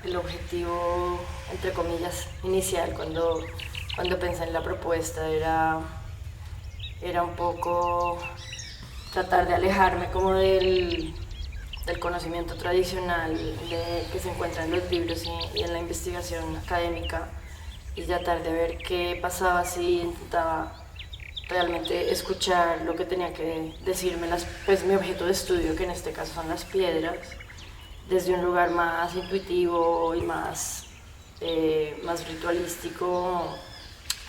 el objetivo, entre comillas, inicial cuando pensé en la propuesta era un poco tratar de alejarme como del conocimiento tradicional que se encuentra en los libros y en la investigación académica y tratar de ver qué pasaba si intentaba realmente escuchar lo que tenía que decirme pues, mi objeto de estudio, que en este caso son las piedras, desde un lugar más intuitivo y más ritualístico,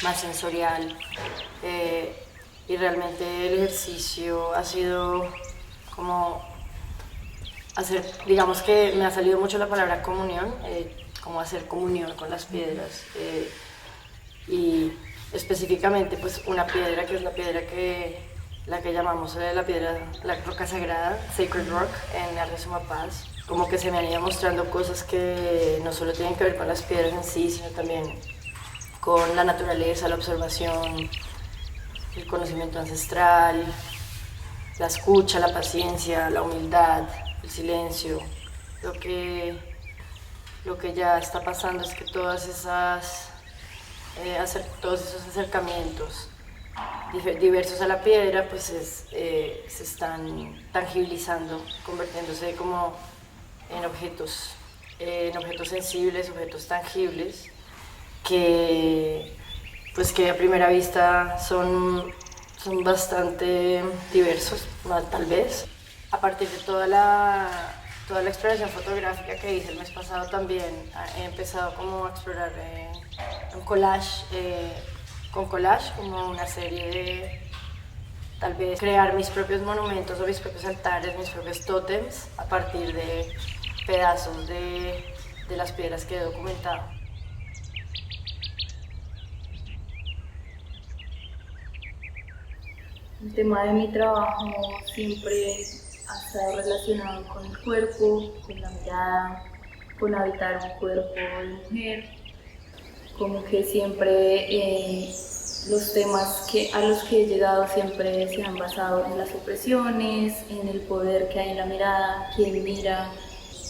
más sensorial. Y realmente el ejercicio ha sido como hacer, digamos que me ha salido mucho la palabra comunión, como hacer comunión con las piedras. Y específicamente pues una piedra que es la que llamamos la roca sagrada, Sacred Rock, en Arte Sumapaz. Como que se me han ido mostrando cosas que no solo tienen que ver con las piedras en sí, sino también con la naturaleza, la observación, el conocimiento ancestral, la escucha, la paciencia, la humildad, el silencio. Lo que, lo que ya está pasando es que todos esos acercamientos diversos a la piedra pues se están tangibilizando, convirtiéndose como en objetos sensibles, objetos tangibles, que a primera vista son bastante diversos, tal vez. A partir de toda la exploración fotográfica que hice el mes pasado también he empezado como a explorar un collage, con collage, como una serie de tal vez crear mis propios monumentos o mis propios altares, mis propios tótems a partir de pedazos de las piedras que he documentado. El tema de mi trabajo siempre ha estado relacionado con el cuerpo, con la mirada, con habitar un cuerpo de mujer. Como que siempre los temas a los que he llegado siempre se han basado en las opresiones, en el poder que hay en la mirada, quién mira,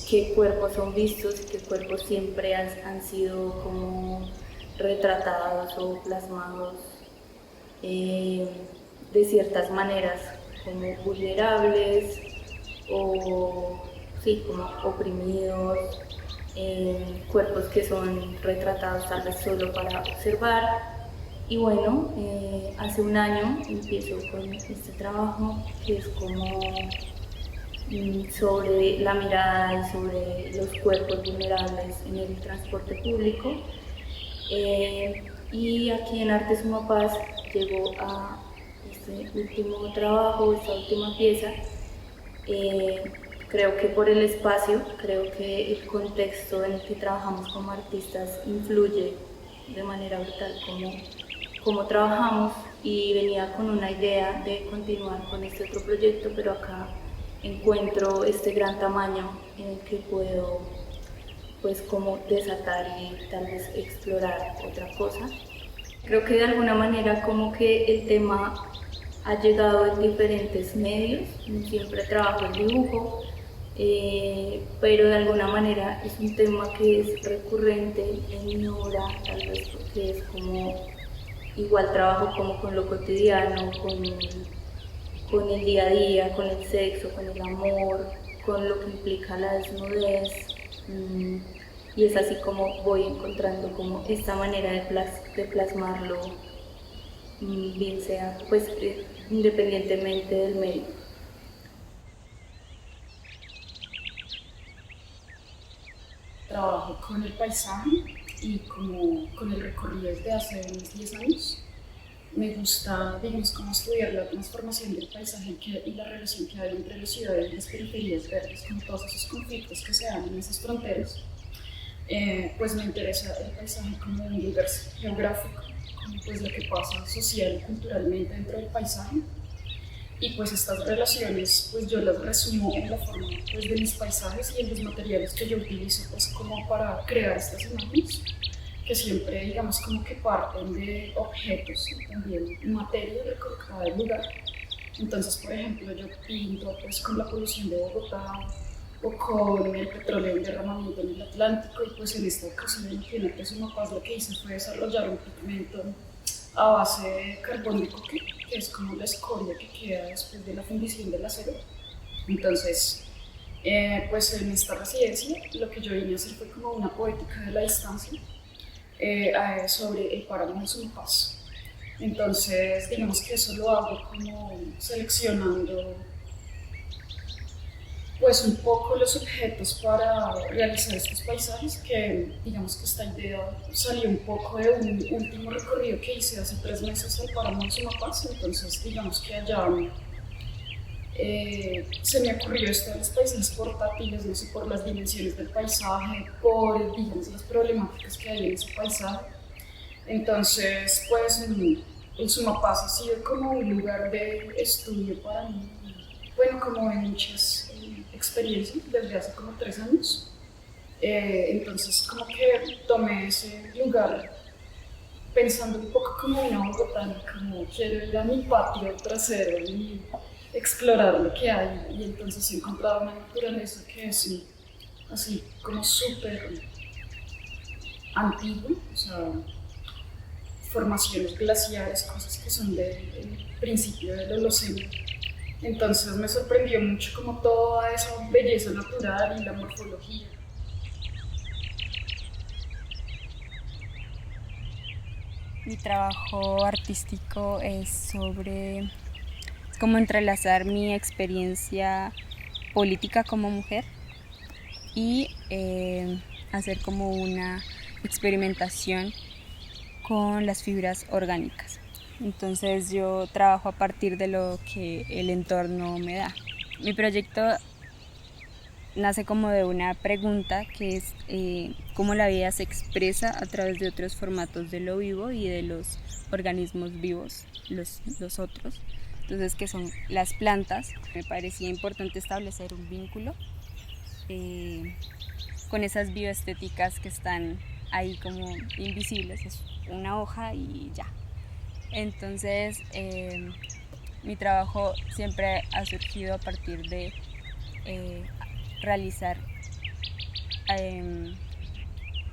qué cuerpos son vistos y qué cuerpos siempre han sido como retratados o plasmados de ciertas maneras, como vulnerables o sí, como oprimidos, cuerpos que son retratados tal vez solo para observar. Y bueno, hace un año empiezo con este trabajo que es como sobre la mirada y sobre los cuerpos vulnerables en el transporte público. Y aquí en Arte Sumapaz llegó a este último trabajo, esta última pieza. Creo que por el espacio, creo que el contexto en el que trabajamos como artistas influye de manera brutal cómo trabajamos, y venía con una idea de continuar con este otro proyecto, pero acá encuentro este gran tamaño en el que puedo pues como desatar y tal vez explorar otra cosa. Creo que de alguna manera como que el tema ha llegado en diferentes medios, no siempre trabajo el dibujo, pero de alguna manera es un tema que es recurrente en mi obra, tal vez porque es como igual trabajo como con lo cotidiano, con el día a día, con el sexo, con el amor, con lo que implica la desnudez. Y es así como voy encontrando como esta manera de plasmarlo, bien sea pues independientemente del medio. Trabajo con el paisaje y como con el recorrido desde hace unos 10 años. Me gusta, digamos, como estudiar la transformación del paisaje y la relación que hay entre las ciudades y las periferias verdes, con todos esos conflictos que se dan en esas fronteras. Pues me interesa el paisaje como un lugar geográfico, como pues lo que pasa social y culturalmente dentro del paisaje. Y pues estas relaciones pues yo las resumo en la forma pues, de mis paisajes y en los materiales que yo utilizo pues como para crear estas imágenes, que siempre digamos como que parten de objetos y también materia recolocada del lugar. Entonces, por ejemplo, yo pinto pues con la polución de Bogotá, o con el petróleo en derramamiento en el Atlántico, y pues en esta ocasión en Planeta Sumapaz lo que hice fue desarrollar un pigmento a base de carbón de coque, que es como la escoria que queda después de la fundición del acero. Entonces, pues en esta residencia lo que yo vine a hacer fue como una poética de la distancia sobre el páramo de Sumapaz. Entonces, digamos que eso lo hago como seleccionando pues un poco los objetos para realizar estos paisajes, que digamos que esta idea salió un poco de un último recorrido que hice hace 3 meses al páramo de Sumapaz. Entonces digamos que allá se me ocurrió esto de los paisajes portátiles, no sé, por las dimensiones del paisaje, por digamos las problemáticas que hay en ese paisaje. Entonces pues el Sumapaz ha sido como un lugar de estudio para mí, bueno, como en muchas experiencias desde hace como 3 años. Entonces como que tomé ese lugar pensando un poco como una bogotana, como quiero ir a mi patio trasero y explorar lo que hay, y entonces he encontrado una naturaleza que es así como súper antigua, o sea, formaciones glaciares, cosas que son del principio del Holoceno. Entonces me sorprendió mucho como toda esa belleza natural y la morfología. Mi trabajo artístico es como entrelazar mi experiencia política como mujer y hacer como una experimentación con las fibras orgánicas. Entonces yo trabajo a partir de lo que el entorno me da. Mi proyecto nace como de una pregunta que es cómo la vida se expresa a través de otros formatos de lo vivo y de los organismos vivos, los otros. Entonces, que son las plantas. Me parecía importante establecer un vínculo con esas bioestéticas que están ahí como invisibles. Es una hoja y ya. Entonces, mi trabajo siempre ha surgido a partir de realizar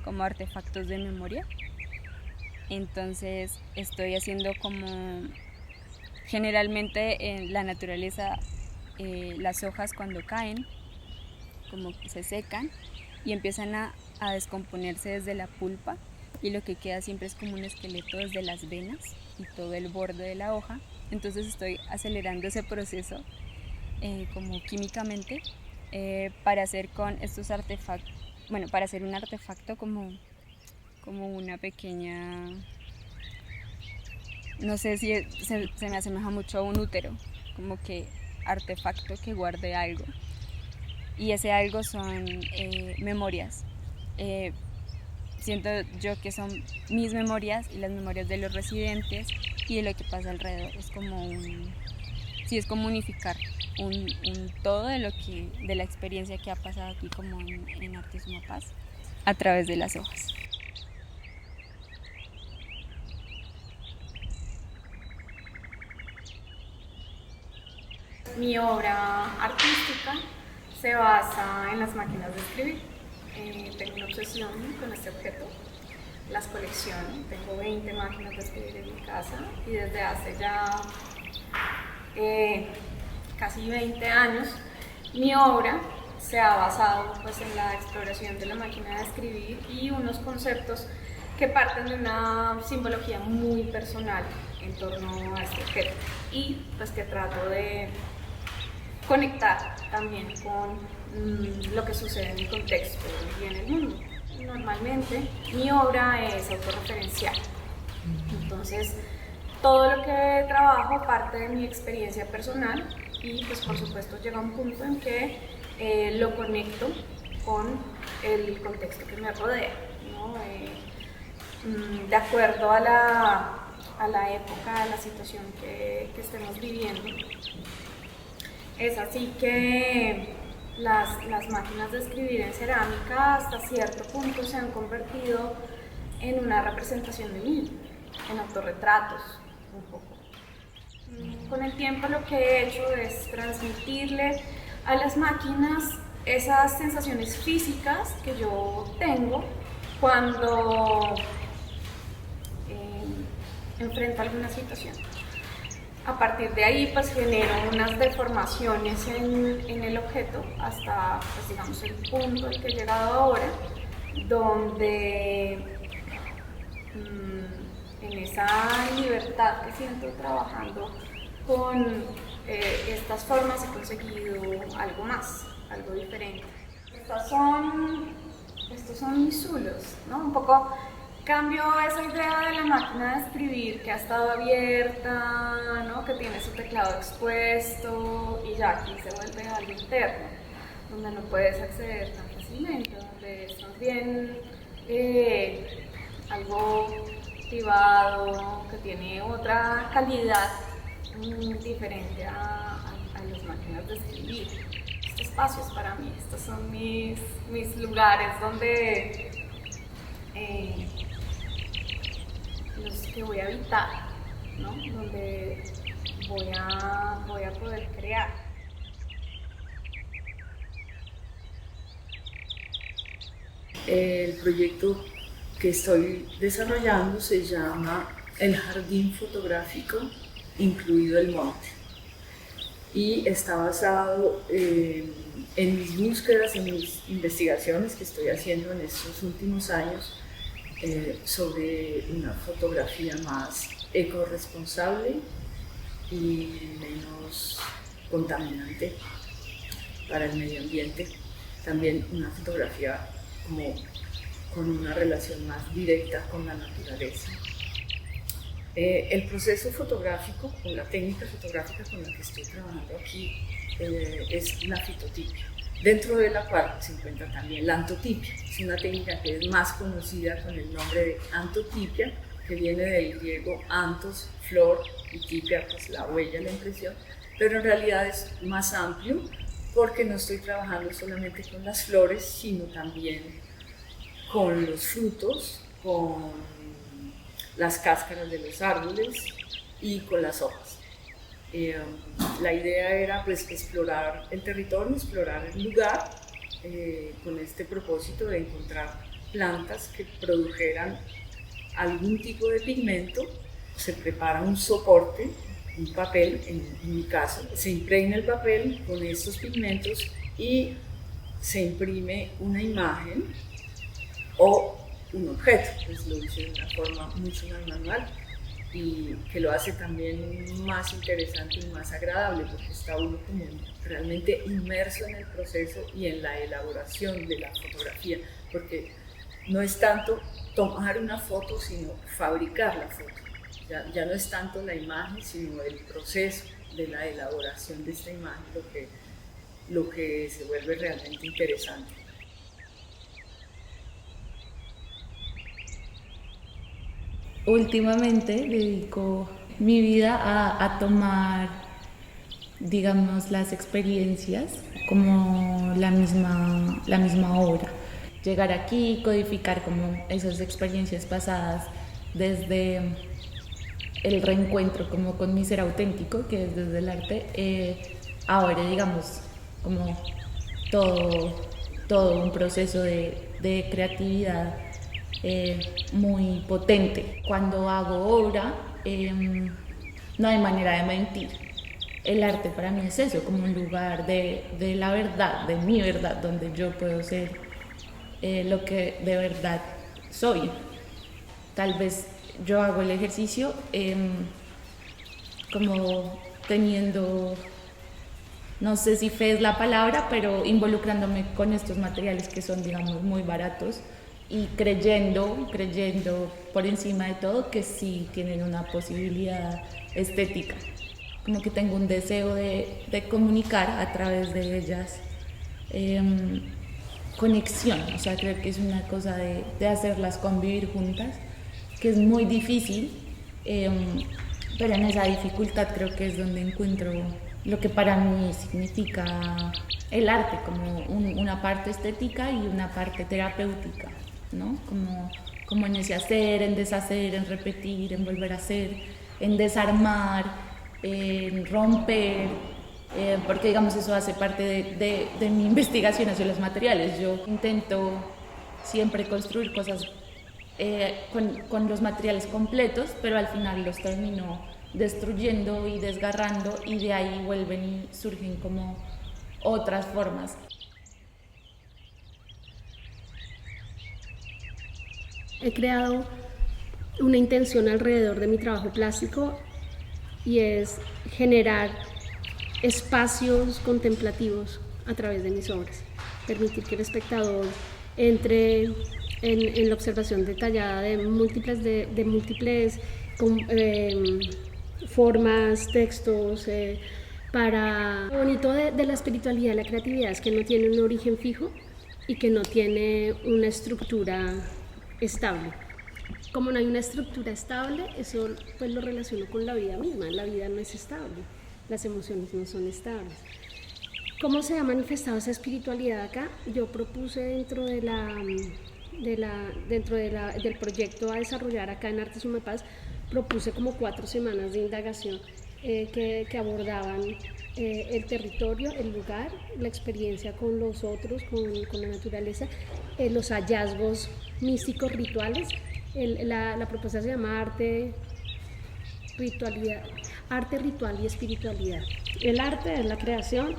como artefactos de memoria. Entonces estoy haciendo como generalmente en la naturaleza las hojas cuando caen como que se secan y empiezan a descomponerse desde la pulpa, y lo que queda siempre es como un esqueleto desde las venas y todo el borde de la hoja. Entonces estoy acelerando ese proceso como químicamente para hacer con estos artefactos, bueno, para hacer un artefacto como una pequeña, no sé si se me asemeja mucho a un útero, como que artefacto que guarde algo, y ese algo son memorias. Siento yo que son mis memorias y las memorias de los residentes y de lo que pasa alrededor. Es como es como unificar un todo de la experiencia que ha pasado aquí como en Arte Sumapaz a través de las hojas. Mi obra artística se basa en las máquinas de escribir. Tengo una obsesión con este objeto, las colecciono. Tengo 20 máquinas de escribir en mi casa y desde hace ya casi 20 años mi obra se ha basado pues, en la exploración de la máquina de escribir y unos conceptos que parten de una simbología muy personal en torno a este objeto, y pues que trato de conectar también con lo que sucede en el contexto y en el mundo. Normalmente mi obra es autorreferencial, entonces todo lo que trabajo parte de mi experiencia personal y pues por supuesto llega un punto en que lo conecto con el contexto que me rodea, ¿no? De acuerdo a la época, a la situación que estemos viviendo. Es así que las máquinas de escribir en cerámica hasta cierto punto se han convertido en una representación de mí, en autorretratos un poco. Con el tiempo lo que he hecho es transmitirle a las máquinas esas sensaciones físicas que yo tengo cuando enfrento alguna situación. A partir de ahí pues genero unas deformaciones en el objeto hasta pues, digamos el punto al que he llegado ahora, donde en esa libertad que siento trabajando con estas formas he conseguido algo más, algo diferente. Estos son mis zulos, ¿no? Un poco cambio esa idea de la máquina de escribir que ha estado abierta, ¿no? Que tiene su teclado expuesto y ya aquí se vuelve algo interno, donde no puedes acceder tan fácilmente, donde es más bien algo privado, que tiene otra calidad diferente a las máquinas de escribir. Este espacio es para mí, estos son mis lugares donde los que voy a habitar, ¿no? Donde voy a poder crear. El proyecto que estoy desarrollando se llama El Jardín Fotográfico, incluido el monte, y está basado en mis búsquedas, en mis investigaciones que estoy haciendo en estos últimos años sobre una fotografía más ecorresponsable y menos contaminante para el medio ambiente. También una fotografía como con una relación más directa con la naturaleza. El proceso fotográfico, o la técnica fotográfica con la que estoy trabajando aquí, es la fitotipia, dentro de la cual se encuentra también la antotipia. Es una técnica que es más conocida con el nombre de antotipia, que viene del griego antos, flor, y tipia, pues la huella, la impresión, pero en realidad es más amplio porque no estoy trabajando solamente con las flores, sino también con los frutos, con las cáscaras de los árboles y con las hojas. La idea era pues explorar el territorio, explorar el lugar con este propósito de encontrar plantas que produjeran algún tipo de pigmento. Se prepara un soporte, un papel, en mi caso, se impregna el papel con estos pigmentos y se imprime una imagen o un objeto, pues lo hice de una forma mucho más manual y que lo hace también más interesante y más agradable porque está uno como realmente inmerso en el proceso y en la elaboración de la fotografía, porque no es tanto tomar una foto sino fabricar la foto, ya no es tanto la imagen sino el proceso de la elaboración de esta imagen lo que se vuelve realmente interesante. Últimamente dedico mi vida a tomar, digamos, las experiencias como la misma obra. Llegar aquí, codificar como esas experiencias pasadas desde el reencuentro como con mi ser auténtico, que es desde el arte, ahora digamos como todo un proceso de creatividad muy potente. Cuando hago obra, no hay manera de mentir. El arte para mí es eso, como un lugar de la verdad, de mi verdad, donde yo puedo ser lo que de verdad soy. Tal vez yo hago el ejercicio como teniendo, no sé si fe es la palabra, pero involucrándome con estos materiales que son, digamos, muy baratos y creyendo por encima de todo que sí tienen una posibilidad estética. Como que tengo un deseo de comunicar a través de ellas conexión, o sea, creo que es una cosa de hacerlas convivir juntas, que es muy difícil, pero en esa dificultad creo que es donde encuentro lo que para mí significa el arte, como una parte estética y una parte terapéutica, ¿no? Como en ese hacer, en deshacer, en repetir, en volver a hacer, en desarmar, en romper, porque digamos eso hace parte de mi investigación hacia los materiales. Yo intento siempre construir cosas con los materiales completos, pero al final los termino destruyendo y desgarrando, y de ahí vuelven y surgen como otras formas. He creado una intención alrededor de mi trabajo plástico y es generar espacios contemplativos a través de mis obras, permitir que el espectador entre en la observación detallada de múltiples formas, textos. Lo bonito de la espiritualidad y la creatividad es que no tiene un origen fijo y que no tiene una estructura estable. Como no hay una estructura estable, eso pues lo relaciono con la vida misma. La vida no es estable, las emociones no son estables. ¿Cómo se ha manifestado esa espiritualidad acá? Yo propuse dentro del proyecto a desarrollar acá en Arte Sumapaz, propuse como 4 semanas de indagación que abordaban el territorio, el lugar, la experiencia con los otros, con la naturaleza, los hallazgos místicos, rituales. La propuesta se llama arte, ritual y espiritualidad. El arte es la creación,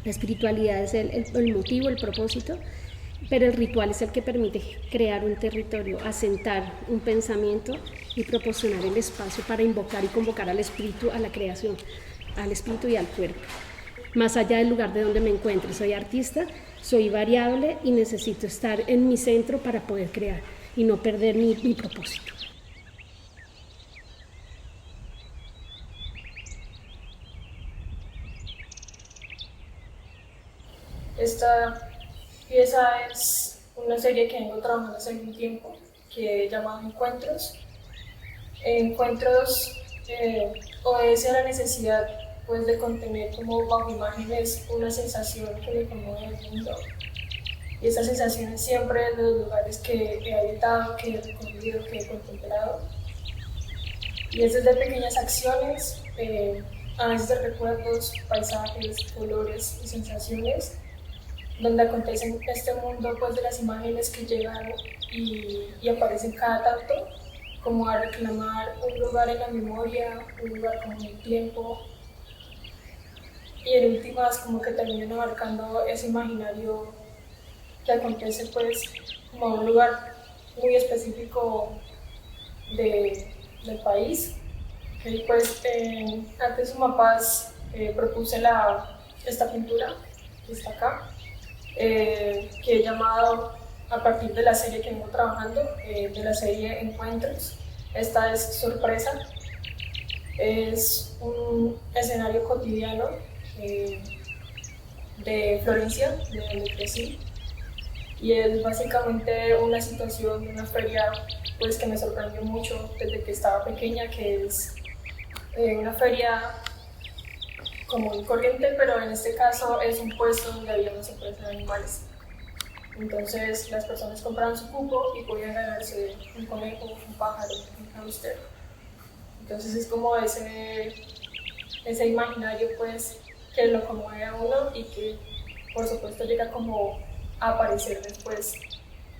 la espiritualidad es el motivo, el propósito, pero el ritual es el que permite crear un territorio, asentar un pensamiento y proporcionar el espacio para invocar y convocar al espíritu, a la creación, al espíritu y al cuerpo. Más allá del lugar de donde me encuentre, soy artista, soy variable y necesito estar en mi centro para poder crear y no perder mi propósito. Esta pieza es una serie que vengo trabajando hace algún tiempo, que he llamado Encuentros. Encuentros obedece a la necesidad pues, de contener como bajo imágenes una sensación que me conmueve el mundo. Y esa sensación es siempre de los lugares que he habitado, que he recorrido, que he contemplado. Y es desde pequeñas acciones, a veces de recuerdos, paisajes, colores y sensaciones, donde acontece en este mundo pues, de las imágenes que llegan y aparecen cada tanto, como a reclamar un lugar en la memoria, un lugar como en el tiempo, y en últimas como que terminan abarcando ese imaginario que acontece pues como un lugar muy específico del país. Y pues en Arte Sumapaz propuse esta pintura que está acá, que he llamado a partir de la serie que vengo trabajando, de la serie Encuentros. Esta es Sorpresa, es un escenario cotidiano de Florencia, de donde crecí, y es básicamente una situación de una feria pues, que me sorprendió mucho desde que estaba pequeña, que es una feria común y corriente, pero en este caso es un puesto donde había una sorpresa de animales. Entonces las personas compraban su cupo y podían ganarse un conejo, un pájaro, un hámster. Entonces es como ese imaginario pues, que lo conmueve a uno y que por supuesto llega como a aparecer después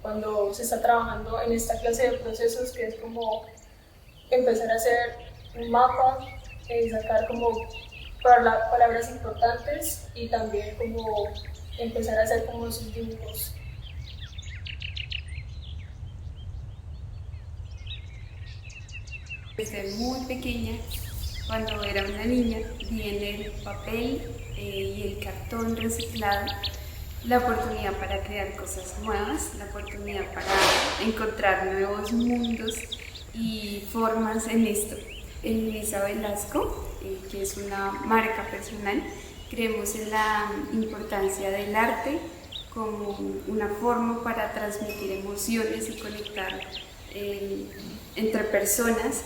cuando se está trabajando en esta clase de procesos, que es como empezar a hacer un mapa, sacar como palabras importantes y también como empezar a hacer como sus dibujos. Desde muy pequeña, cuando era una niña, vi en el papel y el cartón reciclado la oportunidad para crear cosas nuevas, la oportunidad para encontrar nuevos mundos y formas en esto. En Luisa Velasco, que es una marca personal, creemos en la importancia del arte como una forma para transmitir emociones y conectar entre personas,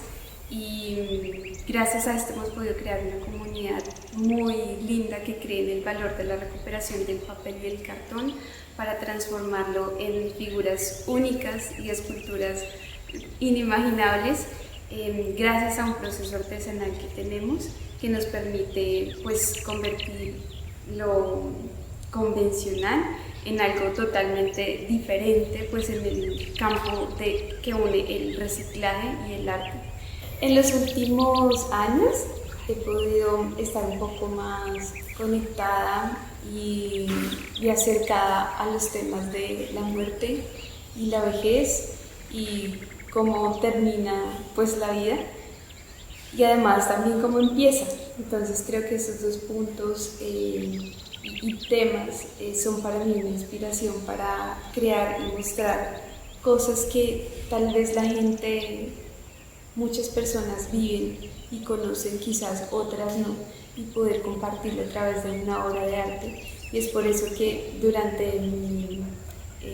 y gracias a esto hemos podido crear una comunidad muy linda que cree en el valor de la recuperación del papel y el cartón para transformarlo en figuras únicas y esculturas inimaginables gracias a un proceso artesanal que tenemos que nos permite pues convertir lo convencional en algo totalmente diferente pues en el campo que une el reciclaje y el arte. En los últimos años he podido estar un poco más conectada y acercada a los temas de la muerte y la vejez y cómo termina pues la vida y además también cómo empieza. Entonces creo que esos dos puntos y temas son para mí una inspiración para crear y mostrar cosas que tal vez la gente, muchas personas viven y conocen, quizás otras no, y poder compartirlo a través de una obra de arte. Y es por eso que durante mi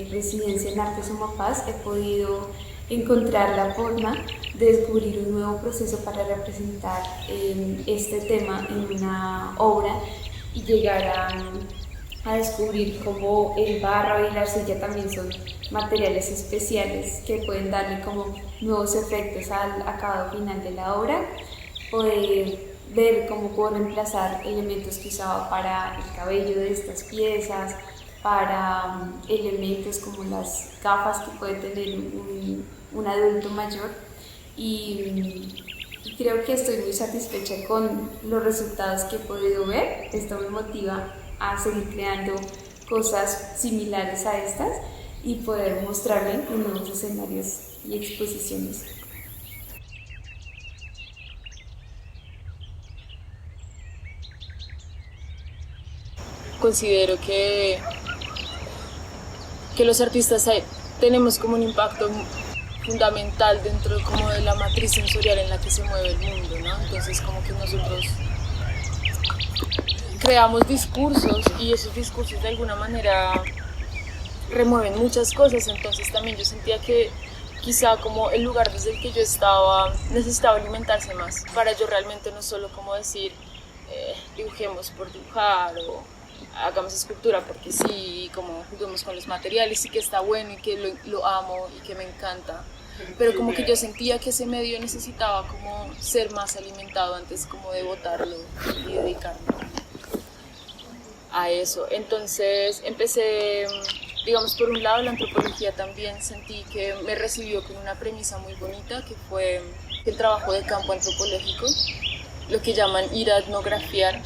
residencia en Arte Suma Paz he podido encontrar la forma de descubrir un nuevo proceso para representar este tema en una obra y llegar a descubrir cómo el barro y la arcilla también son materiales especiales que pueden darle como nuevos efectos al acabado final de la obra, poder ver cómo puedo reemplazar elementos que usaba para el cabello de estas piezas, para elementos como las gafas que puede tener un adulto mayor y creo que estoy muy satisfecha con los resultados que he podido ver. Esto me motiva a seguir creando cosas similares a estas y poder mostrarle en nuevos escenarios y exposiciones. Considero que los artistas tenemos como un impacto fundamental dentro como de la matriz sensorial en la que se mueve el mundo, ¿no? Entonces como que nosotros creamos discursos y esos discursos de alguna manera remueven muchas cosas, entonces también yo sentía que quizá como el lugar desde el que yo estaba necesitaba alimentarse más para yo realmente no solo como decir dibujemos por dibujar o hagamos escultura porque sí, como juguemos con los materiales y que está bueno y que lo amo y que me encanta, pero como que yo sentía que ese medio necesitaba como ser más alimentado antes como de botarlo y dedicarme a eso. Entonces empecé, digamos, por un lado la antropología también sentí que me recibió con una premisa muy bonita que fue el trabajo de campo antropológico, lo que llaman ir a etnografiar.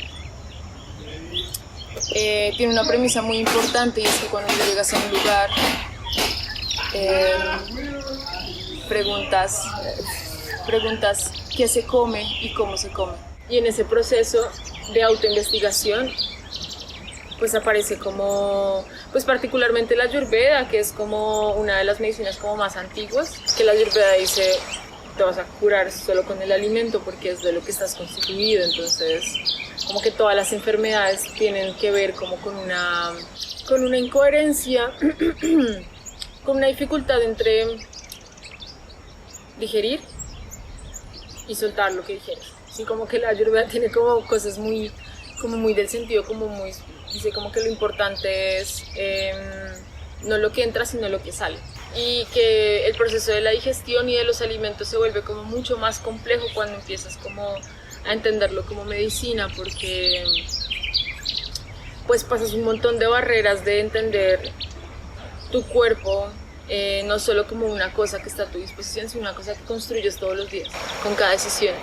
Tiene una premisa muy importante y es que cuando llegas a un lugar preguntas qué se come y cómo se come. Y en ese proceso de autoinvestigación pues aparece como, pues particularmente la Ayurveda, que es como una de las medicinas como más antiguas, que la Ayurveda dice te vas a curar solo con el alimento porque es de lo que estás constituido, entonces como que todas las enfermedades tienen que ver como con una incoherencia, con una dificultad entre digerir y soltar lo que digieres. Así como que la Ayurveda tiene como cosas muy del sentido, dice como que lo importante es no lo que entra sino lo que sale. Y que el proceso de la digestión y de los alimentos se vuelve como mucho más complejo cuando empiezas como a entenderlo como medicina, porque pues pasas un montón de barreras de entender tu cuerpo, no solo como una cosa que está a tu disposición, sino una cosa que construyes todos los días, con cada decisión.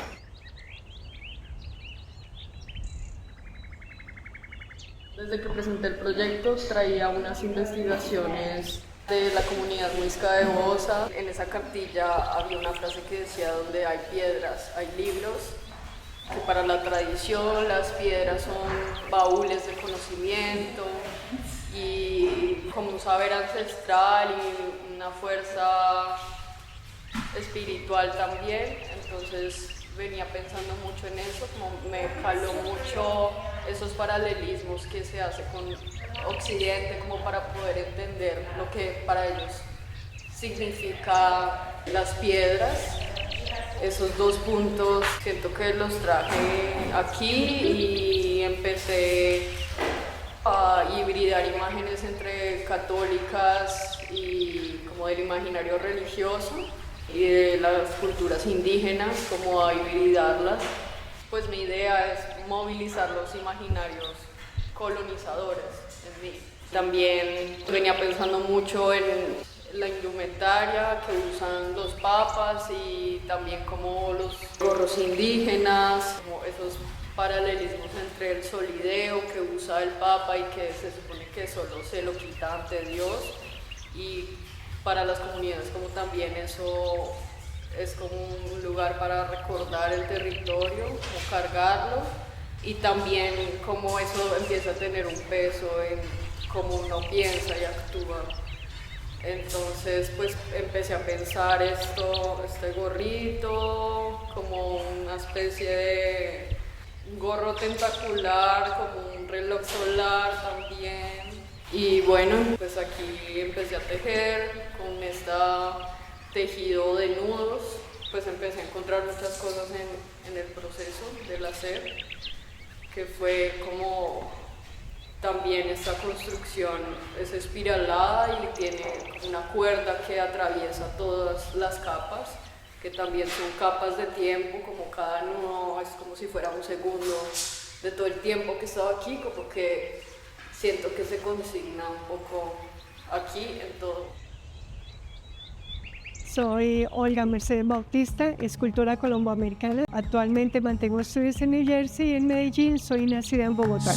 Desde que presenté el proyecto traía unas investigaciones de la comunidad muisca de Bosa. En esa cartilla había una frase que decía: donde hay piedras, hay libros, que para la tradición las piedras son baúles de conocimiento y como un saber ancestral y una fuerza espiritual también. Entonces venía pensando mucho en eso, como me caló mucho esos paralelismos que se hace con Occidente como para poder entender lo que para ellos significa las piedras. Esos dos puntos siento que los traje aquí y empecé a hibridar imágenes entre católicas y como del imaginario religioso y de las culturas indígenas, como a híbridarlas. Pues mi idea es movilizar los imaginarios colonizadores en mí. También venía pensando mucho en la indumentaria que usan los papas y también como los gorros indígenas, como esos paralelismos entre el solideo que usa el papa y que se supone que solo se lo quita ante Dios, y para las comunidades como también eso es como un lugar para recordar el territorio, como cargarlo, y también como eso empieza a tener un peso en cómo uno piensa y actúa. Entonces pues empecé a pensar este gorrito como una especie de gorro tentacular, como un reloj solar también. Y bueno, pues aquí empecé a tejer con este tejido de nudos, pues empecé a encontrar muchas cosas en el proceso del hacer, que fue como también esta construcción es espiralada y tiene una cuerda que atraviesa todas las capas, que también son capas de tiempo, como cada nudo es como si fuera un segundo de todo el tiempo que he estado aquí, como que siento que se consigna un poco aquí en todo. Soy Olga Mercedes Bautista, escultora colomboamericana. Actualmente mantengo estudios en New Jersey y en Medellín. Soy nacida en Bogotá.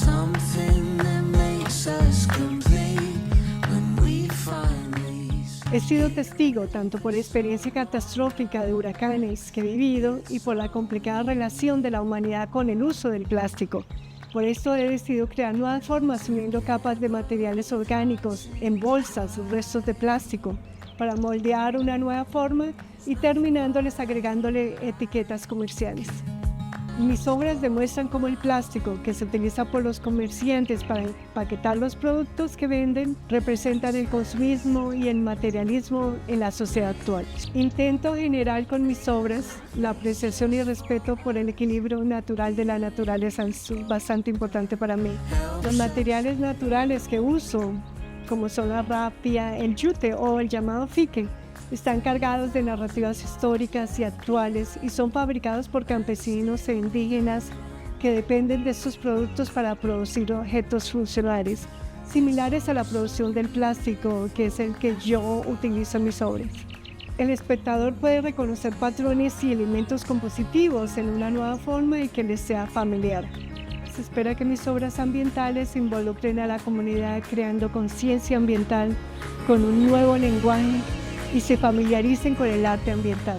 He sido testigo tanto por la experiencia catastrófica de huracanes que he vivido y por la complicada relación de la humanidad con el uso del plástico. Por esto he decidido crear nuevas formas uniendo capas de materiales orgánicos en bolsas o restos de plástico para moldear una nueva forma y terminándoles agregándole etiquetas comerciales. Mis obras demuestran cómo el plástico que se utiliza por los comerciantes para empaquetar los productos que venden representan el consumismo y el materialismo en la sociedad actual. Intento generar con mis obras la apreciación y respeto por el equilibrio natural de la naturaleza, es bastante importante para mí. Los materiales naturales que uso, como son la rapia, el yute o el llamado fique, están cargados de narrativas históricas y actuales y son fabricados por campesinos e indígenas que dependen de estos productos para producir objetos funcionales, similares a la producción del plástico, que es el que yo utilizo en mis obras. El espectador puede reconocer patrones y elementos compositivos en una nueva forma y que les sea familiar. Se espera que mis obras ambientales involucren a la comunidad creando conciencia ambiental con un nuevo lenguaje y se familiaricen con el arte ambiental.